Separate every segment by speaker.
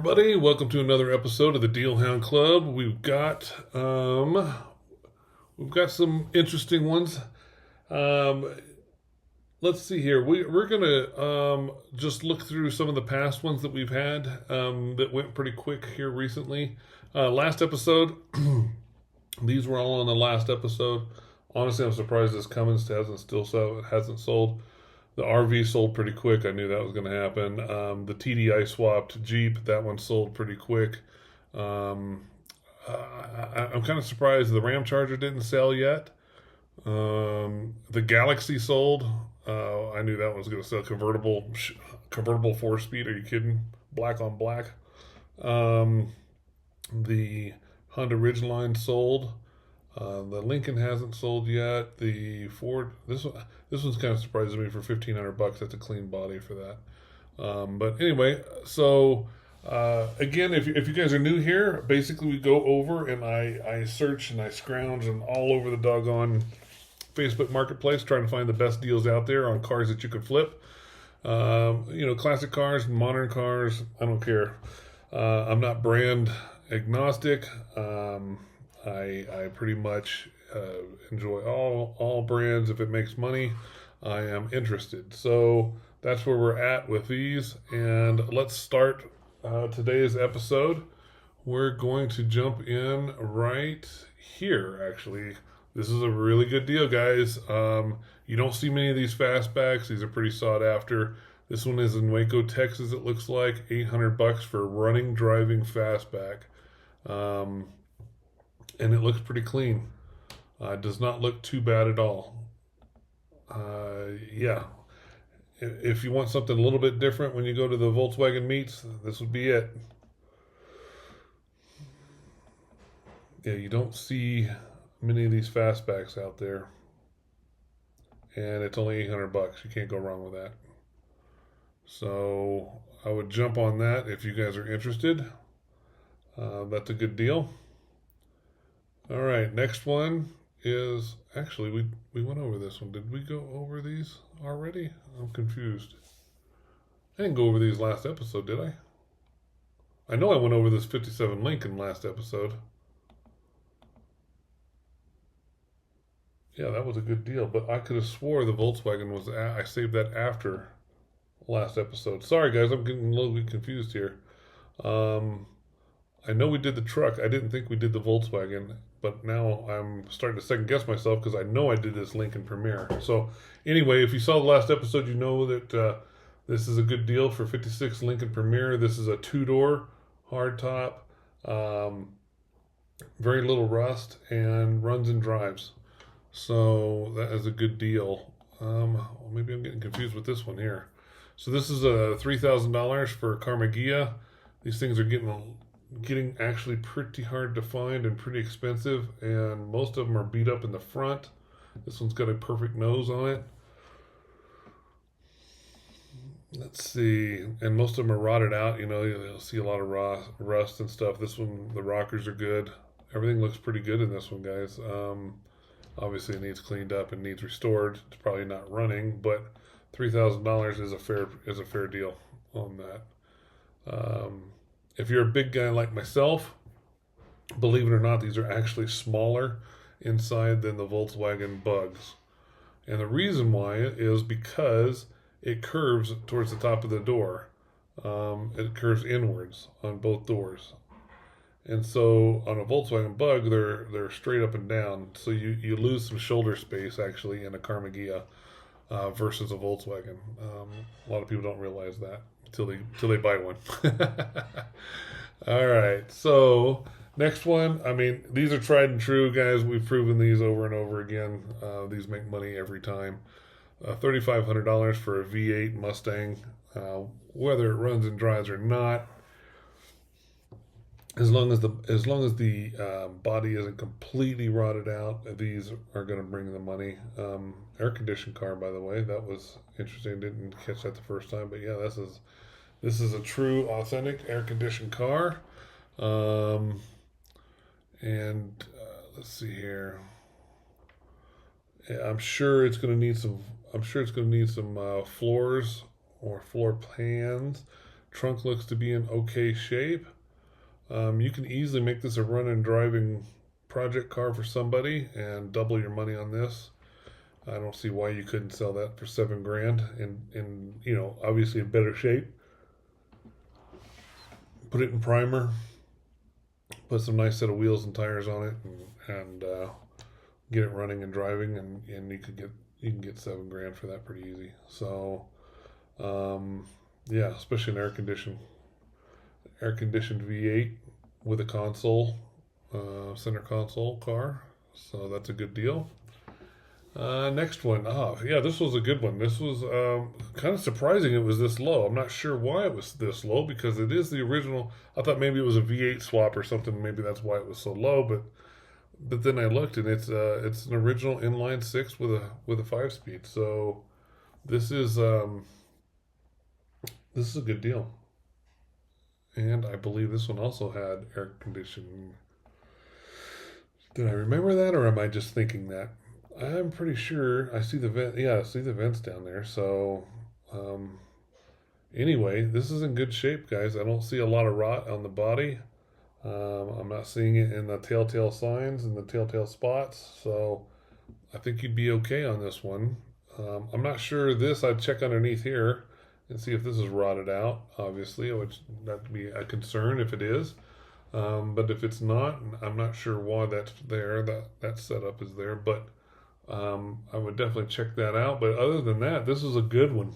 Speaker 1: everybody. Welcome to another episode of the Deal Hound Club. We've got some interesting ones. Um, let's see here. We're gonna just look through some of the past ones that we've had that went pretty quick here recently. Last episode, these were all on the last episode. Honestly, I'm surprised this Cummins hasn't sold. The RV sold pretty quick. I knew that was going to happen. The TDI swapped Jeep, that one sold pretty quick. Um, I'm kind of surprised the Ram Charger didn't sell yet. The Galaxy sold. I knew that one was going to sell. Convertible 4-speed. Are you kidding? Black on black. The Honda Ridgeline sold. The Lincoln hasn't sold yet. The Ford, this one's kind of surprising me for $1,500. That's a clean body for that. But anyway, so again, if you guys are new here, basically we go over and I search and I scrounge and all over the doggone Facebook Marketplace trying to find the best deals out there on cars that you could flip. Classic cars, modern cars. I don't care. I'm not brand agnostic. I pretty much enjoy all brands. If it makes money, I am interested. So that's where we're at with these. And let's start today's episode. We're going to jump in right here, actually. This is a really good deal, guys. You don't see many of these fastbacks. These are pretty sought after. This one is in Waco, Texas, it looks like. $800 for running, driving fastback. And it looks pretty clean. It does not look too bad at all. Yeah. If you want something a little bit different when you go to the Volkswagen meets, this would be it. Yeah, you don't see many of these fastbacks out there. And it's only $800. You can't go wrong with that. So I would jump on that if you guys are interested. That's a good deal. All right, next one is actually we went over this one. Did we go over these already? I'm confused. I didn't go over these last episode, did I? I know I went over this 57 Lincoln last episode. Yeah, that was a good deal, but I could have swore the Volkswagen was I saved that after last episode. Sorry guys, I'm getting a little bit confused here. I know we did the truck. I didn't think we did the Volkswagen, but now I'm starting to second guess myself because I know I did this Lincoln Premier. So anyway, if you saw the last episode, you know that this is a good deal for 56 Lincoln Premier. This is a 2-door hardtop, very little rust, and runs and drives. So that is a good deal. Maybe I'm getting confused with this one here. So this is a $3,000 for Karma Ghia. These things are getting actually pretty hard to find and pretty expensive, and most of them are beat up in the front. This one's got a perfect nose on it. Let's see, and most of them are rotted out. You'll see a lot of rust and stuff. This one, the rockers are good. Everything looks pretty good in this one, guys. Obviously it needs cleaned up and needs restored. It's probably not running, but $3,000 is a fair deal on that. If you're a big guy like myself, believe it or not, these are actually smaller inside than the Volkswagen Bugs. And the reason why is because it curves towards the top of the door. It curves inwards on both doors. And so on a Volkswagen Bug, they're straight up and down. So you lose some shoulder space actually in a Karma Ghia versus a Volkswagen. A lot of people don't realize that till they buy one. All right, so next one. I mean, these are tried and true, guys. We've proven these over and over again. These make money every time. $3,500 for a V8 Mustang, whether it runs and drives or not. As long as the body isn't completely rotted out, these are going to bring the money. Air conditioned car, by the way. That was interesting. Didn't catch that the first time, but yeah, this is a true, authentic air conditioned car. Let's see here. Yeah, I'm sure it's going to need some floors or floor plans Trunk looks to be in okay shape. You can easily make this a run and driving project car for somebody and double your money on this. I don't see why you couldn't sell that for $7,000 in obviously in better shape. Put it in primer, put some nice set of wheels and tires on it, and get it running and driving, and you can get $7,000 for that pretty easy. So yeah, especially an air conditioned V8 with a console, center console car. So that's a good deal. Next one. Oh, yeah, this was a good one. This was kind of surprising it was this low. I'm not sure why it was this low because it is the original. I thought maybe it was a V8 swap or something. Maybe that's why it was so low. But then I looked and it's an original inline six with a 5-speed. So this is a good deal. And I believe this one also had air conditioning. Did I remember that, or am I just thinking that? I'm pretty sure I see the vent. Yeah, I see the vents down there. So, anyway, this is in good shape, guys. I don't see a lot of rot on the body. I'm not seeing it in the telltale signs and the telltale spots. So, I think you'd be okay on this one. I'm not sure this. I'd check underneath here and see if this is rotted out. Obviously, which that'd be a concern if it is. But if it's not, I'm not sure why that's there. That setup is there, but. I would definitely check that out. But other than that, this is a good one.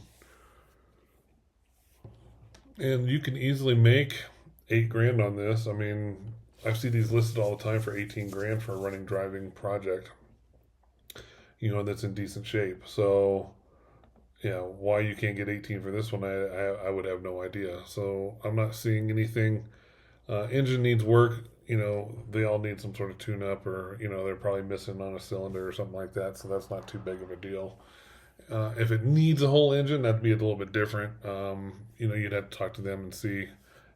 Speaker 1: And you can easily make $8,000 on this. I mean, I see these listed all the time for $18,000 for a running driving project. That's in decent shape. So, yeah, why you can't get 18 for this one, I would have no idea. So I'm not seeing anything. Engine needs work. They all need some sort of tune-up, or they're probably missing on a cylinder or something like that. So that's not too big of a deal. If it needs a whole engine, that'd be a little bit different. You'd have to talk to them and see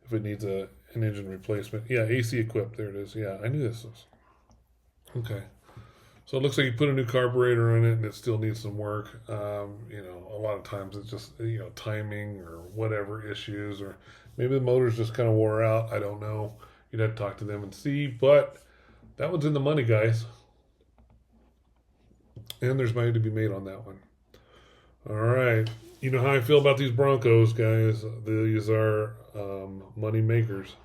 Speaker 1: if it needs an engine replacement. Yeah, AC equipped. There it is. Yeah, I knew this was okay. So it looks like you put a new carburetor in it, and it still needs some work. A lot of times it's just timing or whatever issues, or maybe the motor's just kind of wore out. I don't know. You'd have to talk to them and see, but that one's in the money, guys. And there's money to be made on that one. All right. You know how I feel about these Broncos, guys. These are money makers.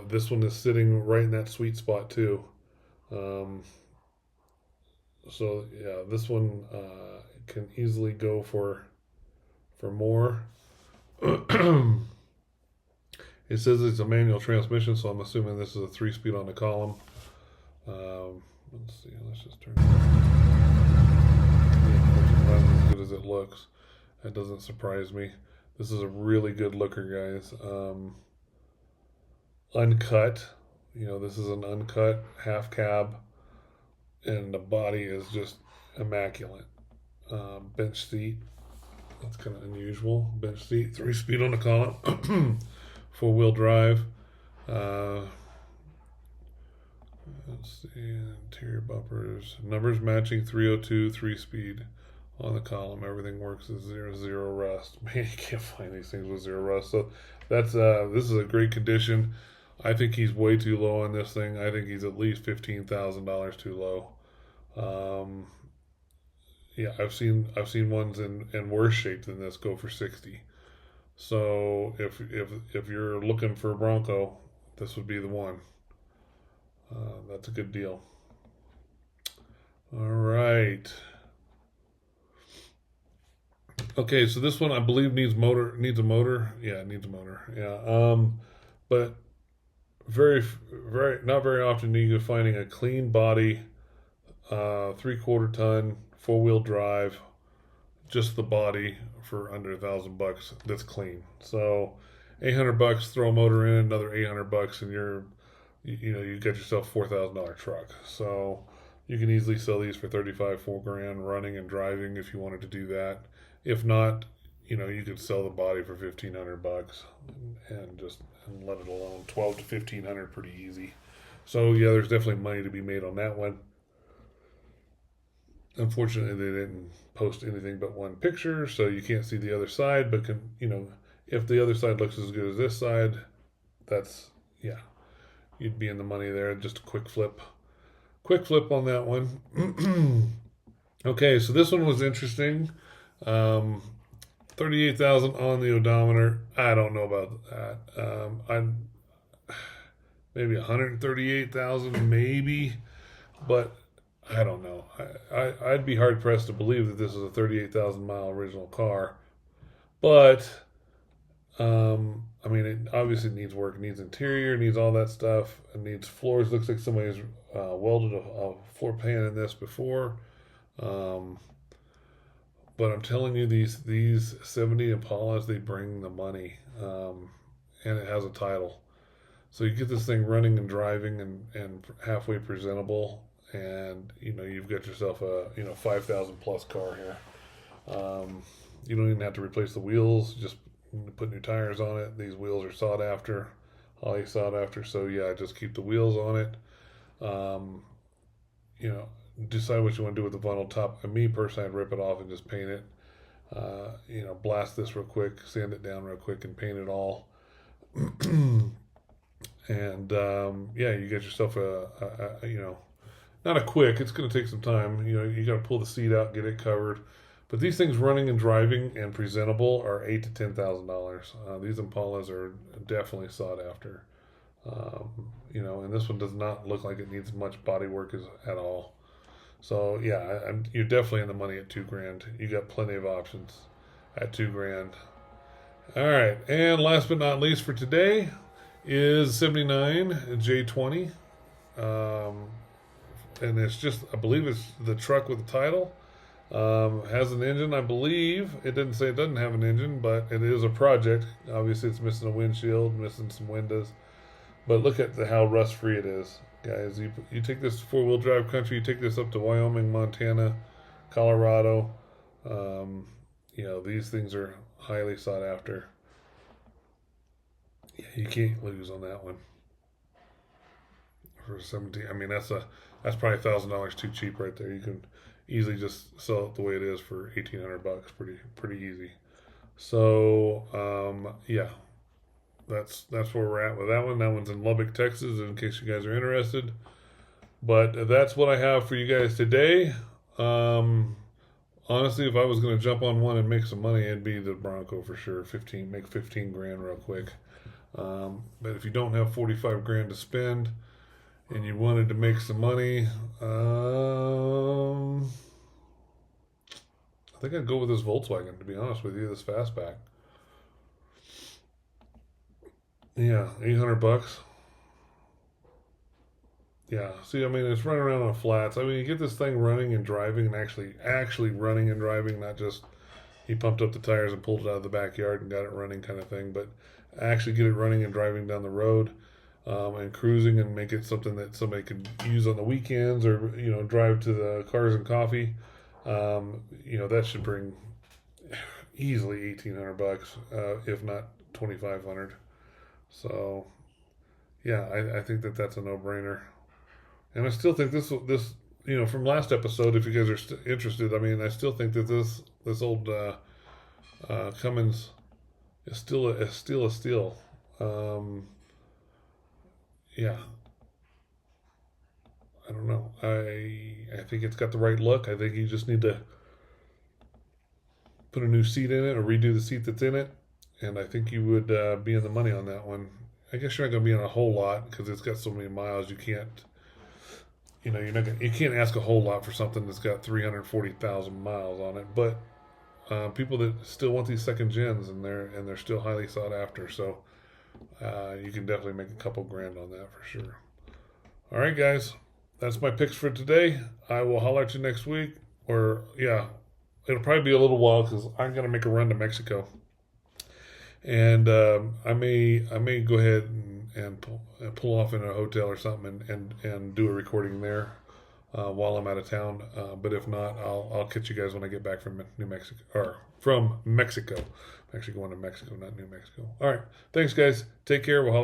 Speaker 1: This one is sitting right in that sweet spot, too. So, yeah, this one can easily go for more. It says it's a manual transmission, so I'm assuming this is a 3-speed on the column. Let's see. Let's just turn it on. Not as good as it looks. That doesn't surprise me. This is a really good looker, guys. Uncut. This is an uncut half cab, and the body is just immaculate. Bench seat. That's kind of unusual. Bench seat, 3-speed on the column. 4-wheel drive. Let's see, interior bumpers. Numbers matching 302, 3-speed on the column. Everything works as zero rust. Man, you can't find these things with 0 rust. So that's this is a great condition. I think he's way too low on this thing. I think he's at least $15,000 too low. Yeah, I've seen ones in worse shape than this go for 60. So if you're looking for a Bronco, this would be the one. That's a good deal. All right. Okay, so this one I believe needs a motor. Yeah, it needs a motor. Yeah. But very not very often are you finding a clean body, 3/4 ton, 4-wheel drive, just the body for under $1,000 that's clean. So $800, throw a motor in, another $800, and you get yourself $4,000 truck. So you can easily sell these for $35,000-$4,000 running and driving if you wanted to do that. If not, you could sell the body for $1,500 and let it alone. $1,200 to $1,500 pretty easy. So yeah, there's definitely money to be made on that one. Unfortunately, they didn't post anything but one picture, so you can't see the other side. But If the other side looks as good as this side, that's, yeah, you'd be in the money there. Just a quick flip. Quick flip on that one. Okay, so this one was interesting. 38,000 on the odometer. I don't know about that. I maybe 138,000, maybe, but I don't know. I'd be hard pressed to believe that this is a 38,000 mile original car, but I mean, it obviously needs work. It needs interior, needs all that stuff. It needs floors. Looks like somebody's welded a floor pan in this before. Um, but I'm telling you, these 70 Impalas, they bring the money, and it has a title. So you get this thing running and driving and halfway presentable, and you've got yourself a 5,000 plus car here. You don't even have to replace the wheels; just put new tires on it. These wheels are sought after, highly sought after. So yeah, just keep the wheels on it. Um, you know, Decide what you want to do with the vinyl top. And me personally, I'd rip it off and just paint it. Blast this real quick, sand it down real quick, and paint it all. And yeah, you get yourself not a quick. It's going to take some time. You got to pull the seat out, get it covered. But these things running and driving and presentable are $8,000 to $10,000. These Impalas are definitely sought after. And this one does not look like it needs much body work at all. So yeah, you're definitely in the money at $2,000. You got plenty of options at $2,000. All right, and last but not least for today is 79 J20, and it's just, I believe it's the truck with the title. Has an engine, I believe. It didn't say it doesn't have an engine, but it is a project. Obviously, it's missing a windshield, missing some windows. But look at how rust-free it is, guys. You take this four-wheel drive country, you take this up to Wyoming, Montana, Colorado. These things are highly sought after. Yeah, you can't lose on that one. For 17, I mean that's probably $1,000 too cheap right there. You can easily just sell it the way it is for $1,800, pretty easy. So yeah, that's where we're at with that one. That one's in Lubbock, Texas, in case you guys are interested. But that's what I have for you guys today. Honestly, if I was going to jump on one and make some money, it'd be the Bronco for sure. Make 15 grand real quick. But if you don't have 45 grand to spend and you wanted to make some money, I think I'd go with this Volkswagen, to be honest with you, this fastback. Yeah, $800. Yeah, see, I mean, it's running around on flats. I mean, you get this thing running and driving, and actually running and driving, not just he pumped up the tires and pulled it out of the backyard and got it running kind of thing, but actually get it running and driving down the road, and cruising, and make it something that somebody could use on the weekends, or drive to the Cars and Coffee. That should bring easily $1,800, if not $2,500. So yeah, I think that's a no-brainer. And I still think this from last episode, if you guys are interested, I mean, I still think that this old Cummins is still a steal. Yeah, I don't know. I think it's got the right look. I think you just need to put a new seat in it or redo the seat that's in it, and I think you would be in the money on that one. I guess you're not going to be in a whole lot because it's got so many miles. You can't. You can't ask a whole lot for something that's got 340,000 miles on it. But people that still want these second gens, and they're still highly sought after. So you can definitely make a couple grand on that for sure. All right, guys, that's my picks for today. I will holler at you next week, or yeah, it'll probably be a little while because I'm gonna make a run to Mexico, and I may go ahead and pull off in a hotel or something and do a recording there while I'm out of town. But if not, I'll catch you guys when I get back from New Mexico, or from Mexico. I'm actually going to Mexico, not New Mexico. All right, thanks guys. Take care. We'll